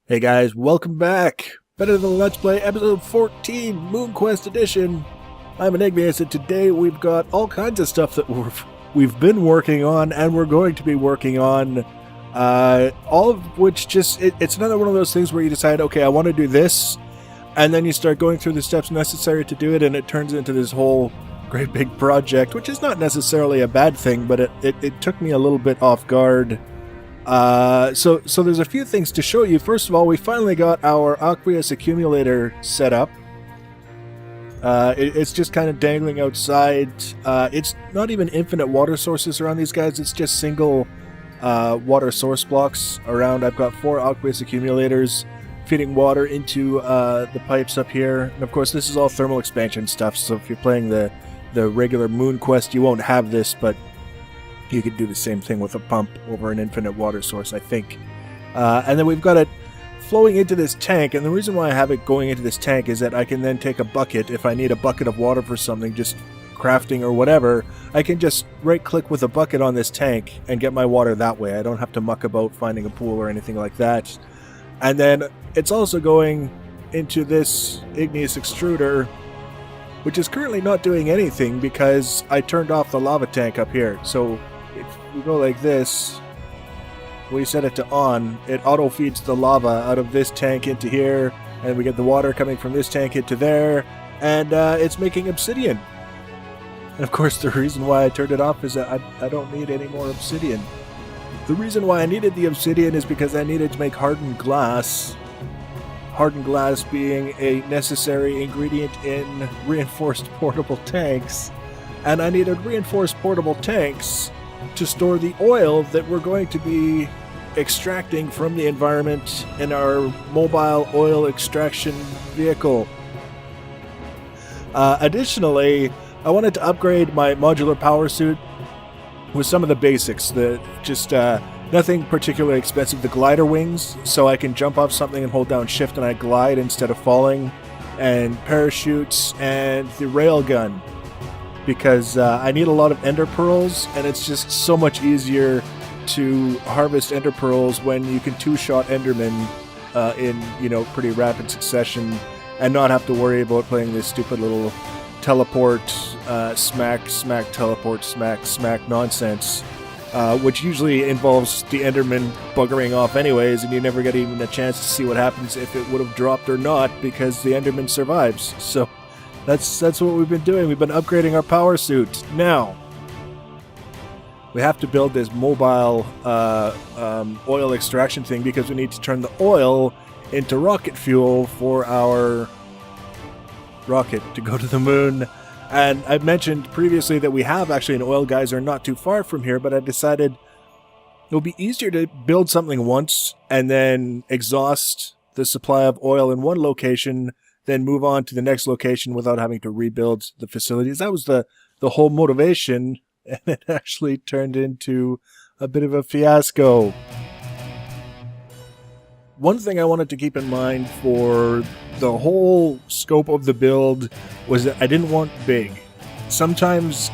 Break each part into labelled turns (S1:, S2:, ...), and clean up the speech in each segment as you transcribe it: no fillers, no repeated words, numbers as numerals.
S1: Hey guys, welcome back! Better Than Let's Play episode 14, MoonQuest edition! I'm Enigmius, and today we've got all kinds of stuff that we've been working on and we're going to be working on. All of which it's another one of those things where you decide, okay, I want to do this, and then you start going through the steps necessary to do it, and it turns into this whole great big project, which is not necessarily a bad thing, but it took me a little bit off guard. So there's a few things to show you. First of all, we finally got our aqueous accumulator set up. It's just kind of dangling outside. It's not even infinite water sources around these guys. It's just single water source blocks around. I've got 4 aqueous accumulators feeding water into the pipes up here. And of course, this is all thermal expansion stuff. So if you're playing the regular MoonQuest, you won't have this, but you could do the same thing with a pump over an infinite water source, I think. And then we've got it flowing into this tank, and the reason why I have it going into this tank is that I can then take a bucket. If I need a bucket of water for something, just crafting or whatever, I can just right-click with a bucket on this tank and get my water that way. I don't have to muck about finding a pool or anything like that. And then it's also going into this igneous extruder, which is currently not doing anything because I turned off the lava tank up here. So if we go like this, we set it to on, it auto feeds the lava out of this tank into here, and we get the water coming from this tank into there, and it's making obsidian. And of course the reason why I turned it off is that I don't need any more obsidian. The reason why I needed the obsidian is because I needed to make hardened glass. Hardened glass being a necessary ingredient in reinforced portable tanks. And I needed reinforced portable tanks to store the oil that we're going to be extracting from the environment in our mobile oil extraction vehicle. Additionally, I wanted to upgrade my modular power suit with some of the basics. Nothing particularly expensive. The glider wings, so I can jump off something and hold down shift and I glide instead of falling, and parachutes, and the railgun, because I need a lot of ender pearls, and it's just so much easier to harvest ender pearls when you can two-shot endermen in pretty rapid succession and not have to worry about playing this stupid little teleport, smack, teleport, smack nonsense, which usually involves the enderman buggering off anyways, and you never get even a chance to see what happens if it would have dropped or not, because the enderman survives. So that's what we've been doing. We've been upgrading our power suit. Now we have to build this mobile oil extraction thing, because we need to turn the oil into rocket fuel for our rocket to go to the moon. And I've mentioned previously that we have actually an oil geyser not too far from here, but I decided it would be easier to build something once and then exhaust the supply of oil in one location, then move on to the next location without having to rebuild the facilities. That was the whole motivation, and it actually turned into a bit of a fiasco. One thing I wanted to keep in mind for the whole scope of the build was that I didn't want big. Sometimes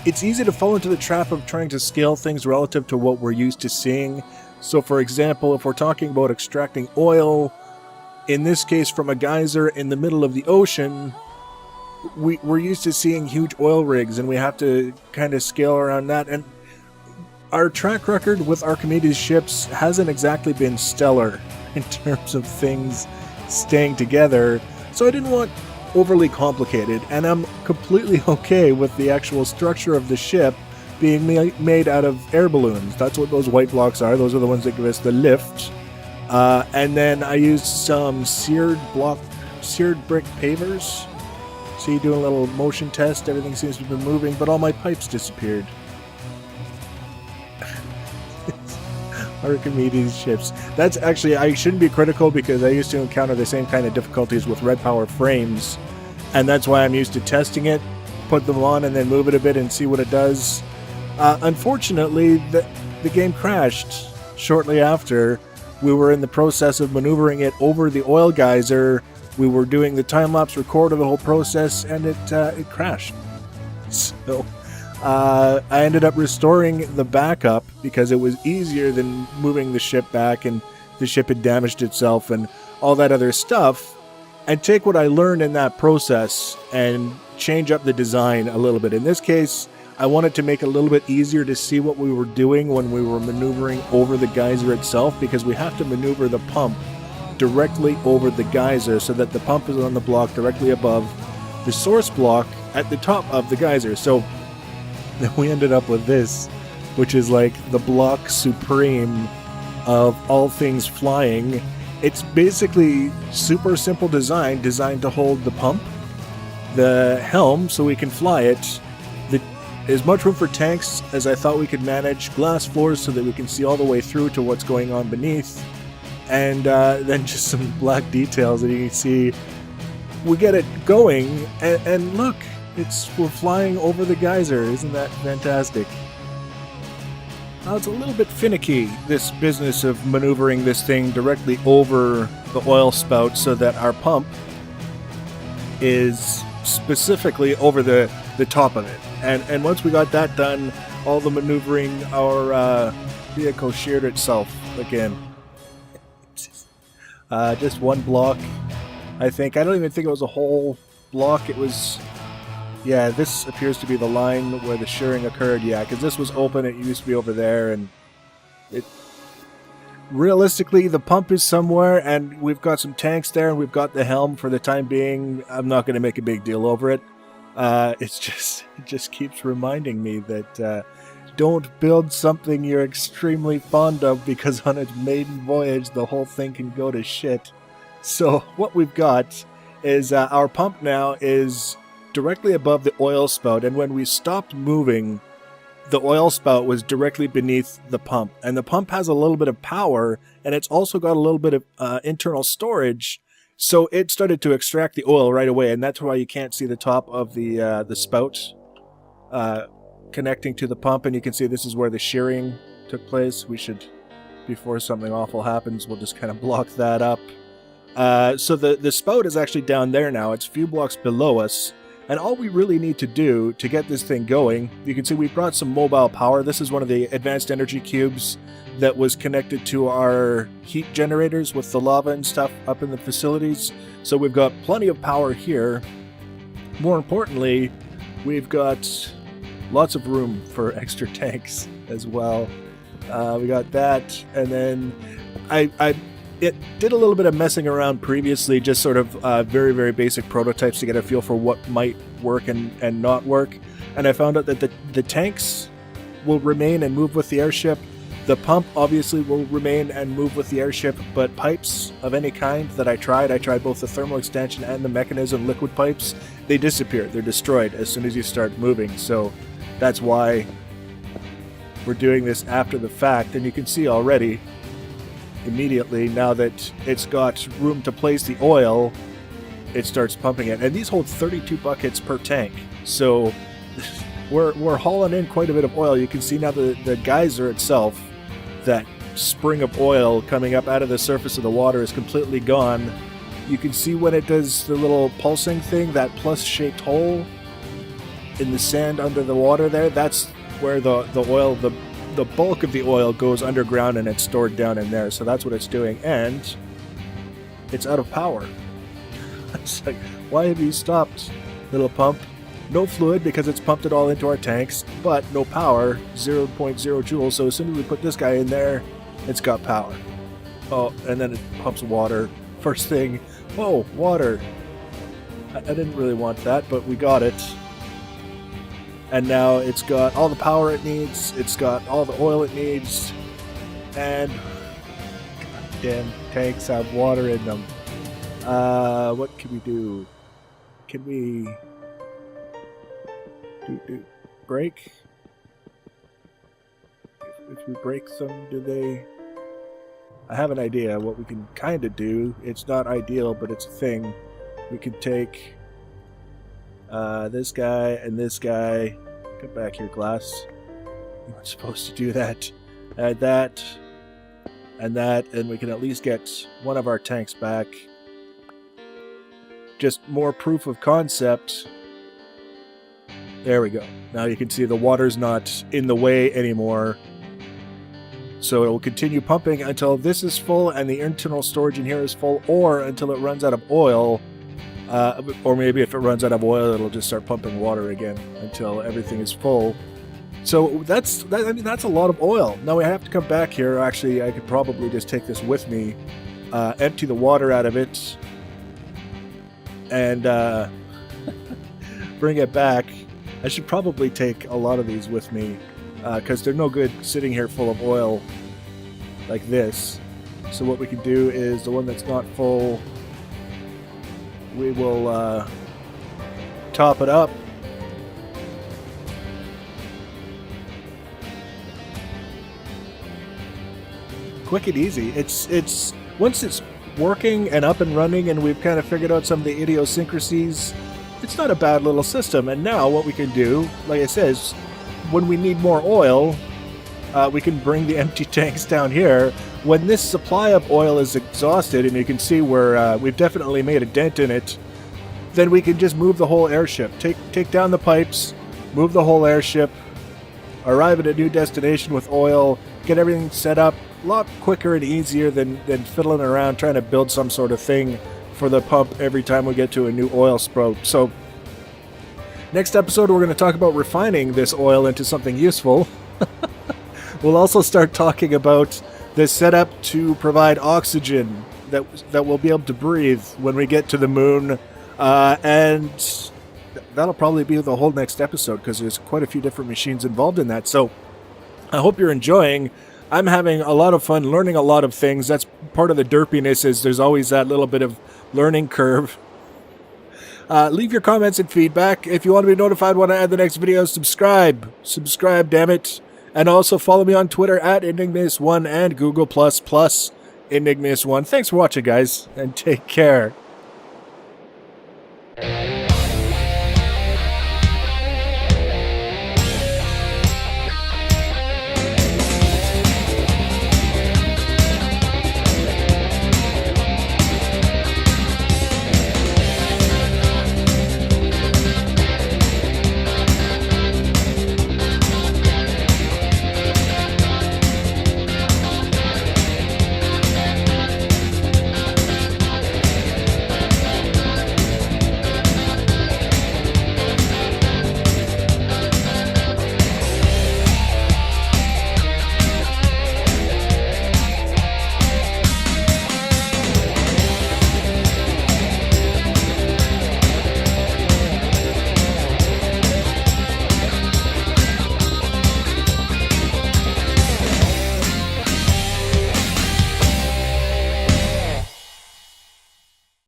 S1: it's easy to fall into the trap of trying to scale things relative to what we're used to seeing. So for example, if we're talking about extracting oil, in this case from a geyser in the middle of the ocean, we're used to seeing huge oil rigs, and we have to kind of scale around that. And our track record with Archimedes ships hasn't exactly been stellar in terms of things staying together, so I didn't want overly complicated, and I'm completely okay with the actual structure of the ship being made out of air balloons. That's what those white blocks are. Those are the ones that give us the lift. And then I used some seared brick pavers. See, doing a little motion test, everything seems to be moving, but all my pipes disappeared. Archimedes ships. That's actually, I shouldn't be critical, because I used to encounter the same kind of difficulties with red power frames, and that's why I'm used to testing it, put them on, and then move it a bit and see what it does. Unfortunately, the game crashed shortly after. We were in the process of maneuvering it over the oil geyser. We were doing the time-lapse record of the whole process, and it crashed. So I ended up restoring the backup because it was easier than moving the ship back and the ship had damaged itself and all that other stuff, and take what I learned in that process and change up the design a little bit. In this case, I wanted to make it a little bit easier to see what we were doing when we were maneuvering over the geyser itself, because we have to maneuver the pump directly over the geyser so that the pump is on the block directly above the source block at the top of the geyser. So then we ended up with this, which is like the block supreme of all things flying. It's basically super simple design, designed to hold the pump, the helm so we can fly it, as much room for tanks as I thought we could manage, glass floors so that we can see all the way through to what's going on beneath, and then just some black details that you can see. We get it going, and look, we're flying over the geyser. Isn't that fantastic? Now, it's a little bit finicky, this business of maneuvering this thing directly over the oil spout so that our pump is specifically over the top of it. And once we got that done, all the maneuvering, our vehicle sheared itself again. Just one block, I think. I don't even think it was a whole block. It was... Yeah, this appears to be the line where the shearing occurred. Yeah, because this was open. It used to be over there, and it... Realistically, the pump is somewhere, and we've got some tanks there, and we've got the helm for the time being. I'm not going to make a big deal over it. It just keeps reminding me that don't build something you're extremely fond of, because on its maiden voyage, the whole thing can go to shit. So what we've got is our pump now is directly above the oil spout, and when we stopped moving, the oil spout was directly beneath the pump. And the pump has a little bit of power, and it's also got a little bit of internal storage, so it started to extract the oil right away, and that's why you can't see the top of the spout connecting to the pump. And you can see this is where the shearing took place. We should, before something awful happens, we'll just kind of block that up. So the spout is actually down there now. It's a few blocks below us. And all we really need to do to get this thing going, you can see we brought some mobile power. This is one of the advanced energy cubes that was connected to our heat generators with the lava and stuff up in the facilities. So we've got plenty of power here. More importantly, we've got lots of room for extra tanks as well. We got that, and then it did a little bit of messing around previously, just sort of very, very basic prototypes to get a feel for what might work and not work. And I found out that the tanks will remain and move with the airship. The pump obviously will remain and move with the airship, but pipes of any kind that I tried both the thermal extension and the mechanism liquid pipes, they disappear. They're destroyed as soon as you start moving. So that's why we're doing this after the fact. And you can see already, immediately, now that it's got room to place the oil, it starts pumping it. And these hold 32 buckets per tank, so we're hauling in quite a bit of oil. You can see now the geyser itself, that spring of oil coming up out of the surface of the water, is completely gone. You can see when it does the little pulsing thing, that plus-shaped hole in the sand under the water there, that's where the oil, the bulk of the oil goes underground and it's stored down in there. So that's what it's doing, and it's out of power. It's like, why have you stopped, little pump? No fluid because it's pumped it all into our tanks, but no power, 0.0 joules. So as soon as we put this guy in there, it's got power. Oh, and then it pumps water. First thing, oh, water. I didn't really want that, but we got it. And now it's got all the power it needs, it's got all the oil it needs, and goddamn tanks have water in them. What can we do? Can we do break? If we break them, do they... I have an idea what we can kind of do. It's not ideal, but it's a thing. We could take this guy and this guy. Come back here, glass. I'm not supposed to do that. Add that and that, and we can at least get one of our tanks back. Just more proof of concept. There we go. Now you can see the water's not in the way anymore. So it will continue pumping until this is full and the internal storage in here is full, or until it runs out of oil. Or maybe if it runs out of oil, it'll just start pumping water again until everything is full. So that's a lot of oil. Now we have to come back here. Actually, I could probably just take this with me, empty the water out of it, and bring it back. I should probably take a lot of these with me, because they're no good sitting here full of oil like this. So what we can do is the one that's not full, we will top it up. Quick and easy. It's once it's working and up and running and we've kind of figured out some of the idiosyncrasies, it's not a bad little system. And now what we can do, like I said, is when we need more oil, we can bring the empty tanks down here. When this supply of oil is exhausted, and you can see where we've definitely made a dent in it, then we can just move the whole airship. Take down the pipes, move the whole airship, arrive at a new destination with oil, get everything set up. A lot quicker and easier than fiddling around trying to build some sort of thing for the pump every time we get to a new oil sprout. So next episode, we're going to talk about refining this oil into something useful. We'll also start talking about the setup to provide oxygen that we'll be able to breathe when we get to the moon. And that'll probably be the whole next episode, because there's quite a few different machines involved in that. So I hope you're enjoying. I'm having a lot of fun learning a lot of things. That's part of the derpiness, is there's always that little bit of learning curve. Leave your comments and feedback. If you want to be notified when I add the next video, subscribe. Subscribe, damn it. And also follow me on Twitter at Enigmaeus1 and Google++ Enigmaeus1. Thanks for watching, guys, and take care.